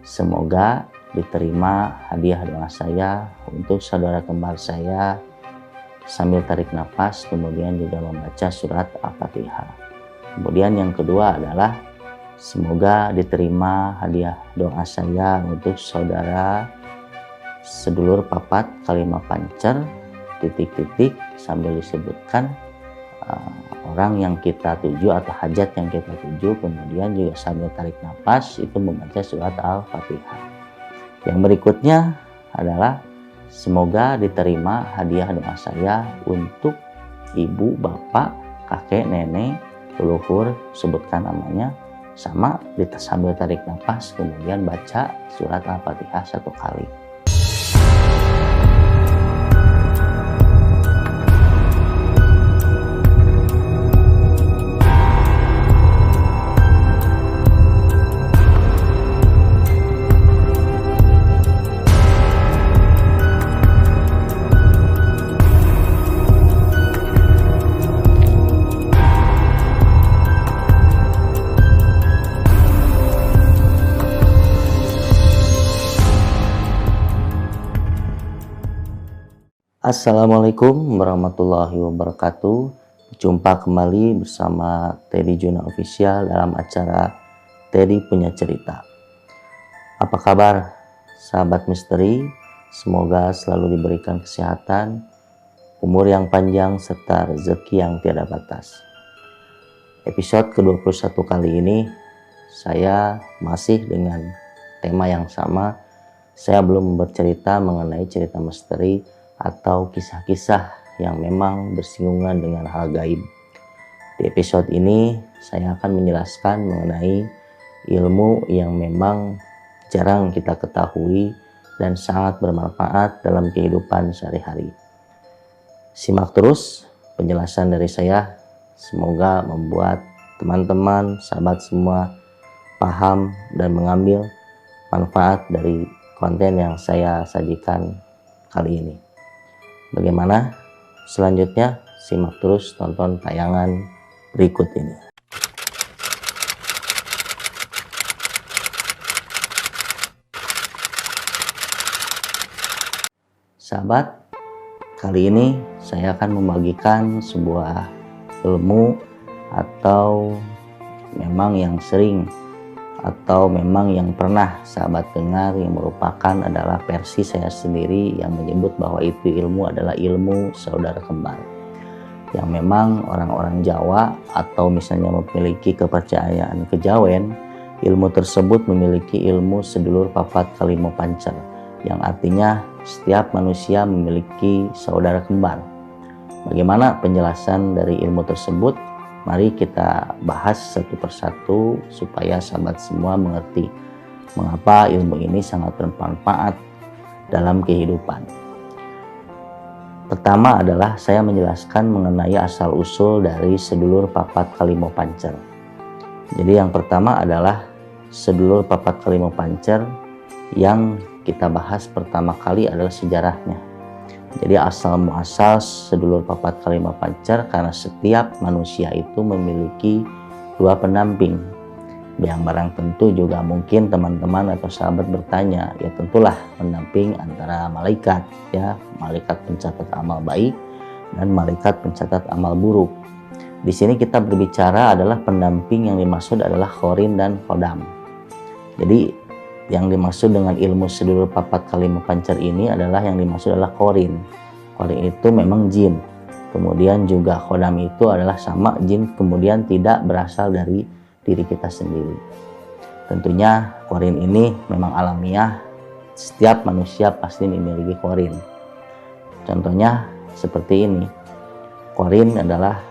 Semoga diterima hadiah doa saya untuk saudara kembar saya sambil tarik nafas, kemudian juga membaca surat Al-Fatihah. Kemudian yang kedua adalah semoga diterima hadiah doa saya untuk saudara sedulur papat Kalimah Pancer ... sambil disebutkan orang yang kita tuju atau hajat yang kita tuju, kemudian juga sambil tarik nafas itu membaca surat Al-Fatihah. Yang berikutnya adalah semoga diterima hadiah doa saya untuk ibu, bapak, kakek, nenek, leluhur, sebutkan namanya, sama sambil tarik nafas kemudian baca surat Al-Fatihah 1 kali. Assalamualaikum warahmatullahi wabarakatuh. Jumpa kembali bersama Teddy Juna Official dalam acara Teddy Punya Cerita. Apa kabar sahabat misteri? Semoga selalu diberikan kesehatan, umur yang panjang, serta rezeki yang tiada batas. Episode ke-21 kali ini saya masih dengan tema yang sama. Saya belum bercerita mengenai cerita misteri atau kisah-kisah yang memang bersinggungan dengan hal gaib. Di episode ini saya akan menjelaskan mengenai ilmu yang memang jarang kita ketahui dan sangat bermanfaat dalam kehidupan sehari-hari. Simak terus penjelasan dari saya, semoga membuat teman-teman, sahabat semua paham dan mengambil manfaat dari konten yang saya sajikan kali ini. Bagaimana selanjutnya? Simak terus, tonton tayangan berikut ini. Sahabat, kali ini saya akan membagikan sebuah ilmu atau memang yang sering atau memang yang pernah sahabat dengar, yang merupakan adalah versi saya sendiri yang menyebut bahwa itu ilmu adalah ilmu saudara kembar, yang memang orang-orang Jawa atau misalnya memiliki kepercayaan kejawen, ilmu tersebut memiliki ilmu sedulur papat Kalimah Pancer, yang artinya setiap manusia memiliki saudara kembar. Bagaimana penjelasan dari ilmu tersebut? Mari kita bahas satu persatu supaya sahabat semua mengerti mengapa ilmu ini sangat bermanfaat dalam kehidupan. Pertama adalah saya menjelaskan mengenai asal-usul dari sedulur papat Kalimah Pancer. Jadi yang pertama adalah sedulur papat Kalimah Pancer, yang kita bahas pertama kali adalah sejarahnya. Jadi asal muasal sedulur papat Kalimah Pancer karena setiap manusia itu memiliki 2 pendamping. Yang barang tentu juga mungkin teman-teman atau sahabat bertanya, ya tentulah pendamping antara malaikat, ya, malaikat pencatat amal baik dan malaikat pencatat amal buruk. Di sini kita berbicara adalah pendamping yang dimaksud adalah Qorin dan Khodam. Jadi yang dimaksud dengan ilmu sedulur papat Kalimah Pancer ini adalah yang dimaksud adalah Qorin. Qorin itu memang jin. Kemudian juga Khodam itu adalah sama jin, kemudian tidak berasal dari diri kita sendiri. Tentunya Qorin ini memang alamiah, setiap manusia pasti memiliki Qorin. Contohnya seperti ini. Qorin adalah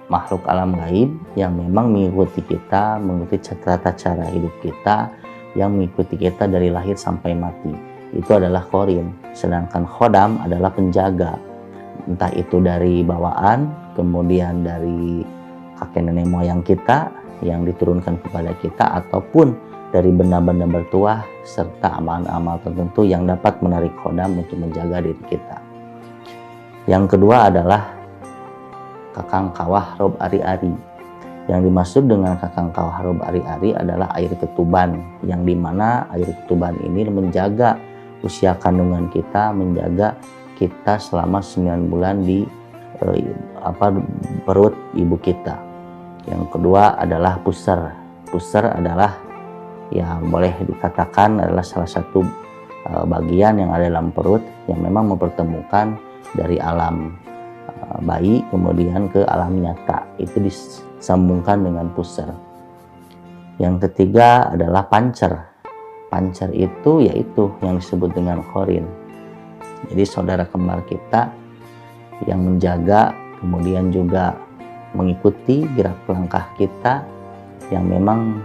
makhluk alam gaib yang memang mengikuti kita, mengikuti tata cara hidup kita, yang mengikuti kita dari lahir sampai mati. Itu adalah Qorin. Sedangkan Khodam adalah penjaga, entah itu dari bawaan, kemudian dari kakek nenek moyang kita yang diturunkan kepada kita, ataupun dari benda-benda bertuah serta amal-amal tertentu yang dapat menarik Khodam untuk menjaga diri kita. Yang kedua adalah Kakang Kawah Rob Ari-Ari. Yang dimaksud dengan kakang kawahru ari-ari adalah air ketuban, yang dimana air ketuban ini menjaga usia kandungan kita, menjaga kita selama 9 bulan di perut ibu kita. Yang kedua adalah puser. Puser adalah yang boleh dikatakan adalah salah satu bagian yang ada dalam perut yang memang mempertemukan dari alam bayi kemudian ke alam nyata, itu disambungkan dengan puser. Yang ketiga adalah pancer. Pancer itu yaitu yang disebut dengan khorin. Jadi saudara kembar kita yang menjaga kemudian juga mengikuti gerak langkah kita, yang memang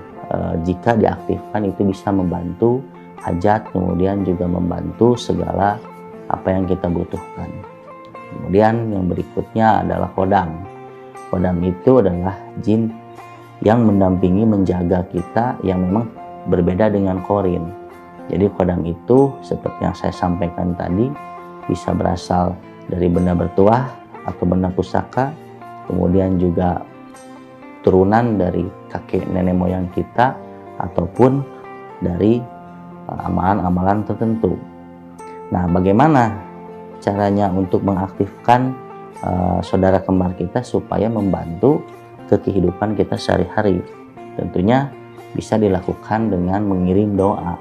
jika diaktifkan itu bisa membantu hajat, kemudian juga membantu segala apa yang kita butuhkan. Kemudian yang berikutnya adalah kodam. Kodam itu adalah jin yang mendampingi menjaga kita, yang memang berbeda dengan khorin. Jadi kodam itu seperti yang saya sampaikan tadi bisa berasal dari benda bertuah atau benda pusaka, kemudian juga turunan dari kakek nenek moyang kita, ataupun dari amalan-amalan tertentu. Nah, bagaimana caranya untuk mengaktifkan saudara kembar kita supaya membantu ke kehidupan kita sehari-hari? Tentunya bisa dilakukan dengan mengirim doa,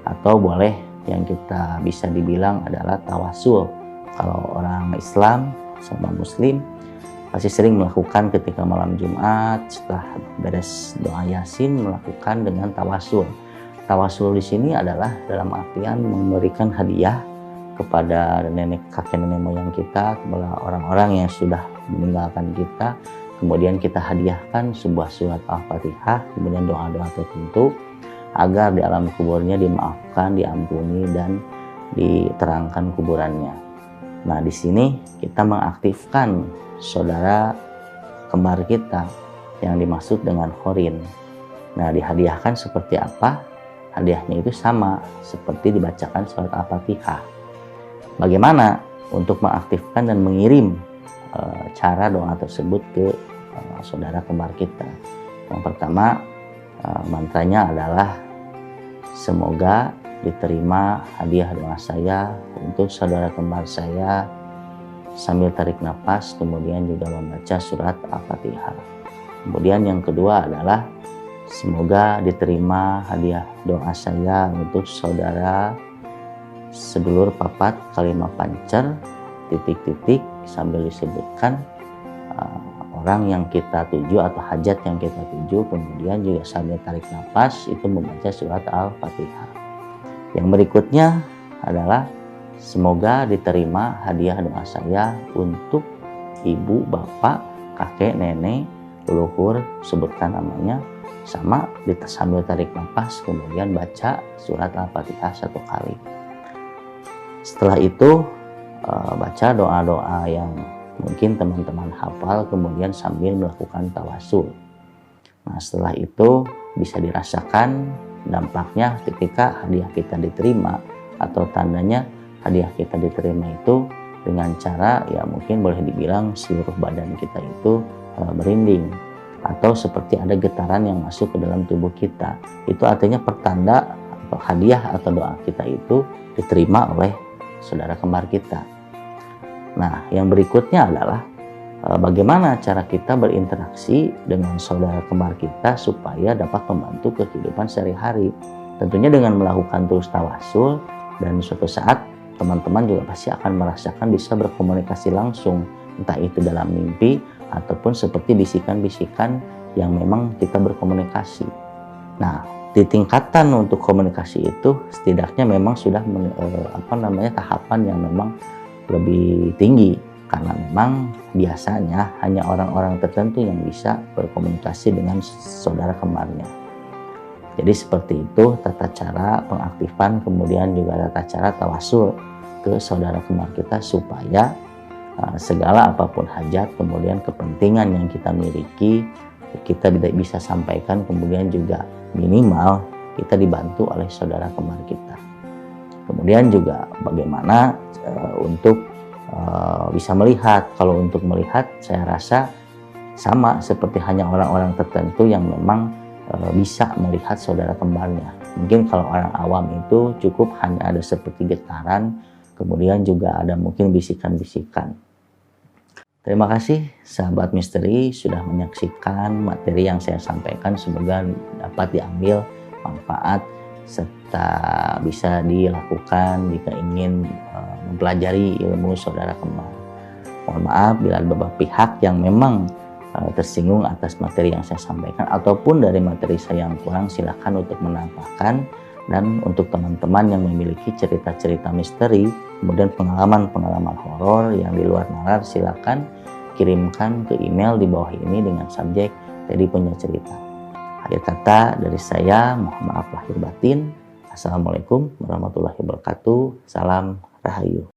atau boleh yang kita bisa dibilang adalah tawasul. Kalau orang Islam sama Muslim pasti sering melakukan ketika malam Jumat setelah beres doa Yasin, melakukan dengan tawasul. Tawasul di sini adalah dalam artian memberikan hadiah kepada kakek nenek moyang kita, kepada orang-orang yang sudah meninggalkan kita, kemudian kita hadiahkan sebuah surat Al-Fatihah, kemudian doa-doa tertentu agar di alam kuburnya dimaafkan, diampuni, dan diterangkan kuburannya. Nah, di sini kita mengaktifkan saudara kembar kita yang dimaksud dengan khorin. Nah, dihadiahkan seperti apa? Hadiahnya itu sama seperti dibacakan surat Al-Fatihah. Bagaimana untuk mengaktifkan dan mengirim cara doa tersebut ke saudara kembar kita? Yang pertama, mantranya adalah semoga diterima hadiah doa saya untuk saudara kembar saya, sambil tarik nafas kemudian juga membaca surat Al-Fatihah. Kemudian yang kedua adalah semoga diterima hadiah doa saya untuk saudara sedulur papat kalimat pancer ... sambil disebutkan orang yang kita tuju atau hajat yang kita tuju, kemudian juga sambil tarik nafas itu membaca surat Al-Fatihah. Yang berikutnya adalah semoga diterima hadiah doa saya untuk ibu, bapak, kakek, nenek, leluhur, sebutkan namanya, sama sambil tarik nafas kemudian baca surat Al-Fatihah 1 kali. Setelah itu baca doa-doa yang mungkin teman-teman hafal, kemudian sambil melakukan tawasul. Nah, setelah itu bisa dirasakan dampaknya ketika hadiah kita diterima, atau tandanya hadiah kita diterima itu dengan cara ya mungkin boleh dibilang seluruh badan kita itu merinding, atau seperti ada getaran yang masuk ke dalam tubuh kita. Itu artinya pertanda atau hadiah atau doa kita itu diterima oleh saudara kembar kita. Nah, yang berikutnya adalah bagaimana cara kita berinteraksi dengan saudara kembar kita supaya dapat membantu kehidupan sehari-hari. Tentunya dengan melakukan terus tawasul, dan suatu saat teman-teman juga pasti akan merasakan bisa berkomunikasi langsung, entah itu dalam mimpi ataupun seperti bisikan-bisikan yang memang kita berkomunikasi. Nah, di tingkatan untuk komunikasi itu setidaknya memang sudah tahapan yang memang lebih tinggi, karena memang biasanya hanya orang-orang tertentu yang bisa berkomunikasi dengan saudara kembarnya. Jadi seperti itu tata cara pengaktifan, kemudian juga tata cara tawasul ke saudara kembar kita supaya segala apapun hajat, kemudian kepentingan yang kita miliki, kita bisa sampaikan, kemudian juga minimal kita dibantu oleh saudara kembar kita. Kemudian juga bagaimana untuk bisa melihat. Kalau untuk melihat, saya rasa sama seperti hanya orang-orang tertentu yang memang bisa melihat saudara kembarnya. Mungkin kalau orang awam itu cukup hanya ada seperti getaran, kemudian juga ada mungkin bisikan-bisikan. Terima kasih sahabat misteri sudah menyaksikan materi yang saya sampaikan. Semoga dapat diambil manfaat serta bisa dilakukan jika ingin mempelajari ilmu saudara kembar. Mohon maaf bila ada beberapa pihak yang memang tersinggung atas materi yang saya sampaikan, ataupun dari materi saya yang kurang, silahkan untuk menambahkan. Dan untuk teman-teman yang memiliki cerita-cerita misteri, kemudian pengalaman-pengalaman horor yang di luar nalar, silakan kirimkan ke email di bawah ini dengan subjek Teddy Punya Cerita. Akhir kata dari saya, mohon maaf lahir batin. Assalamualaikum warahmatullahi wabarakatuh. Salam Rahayu.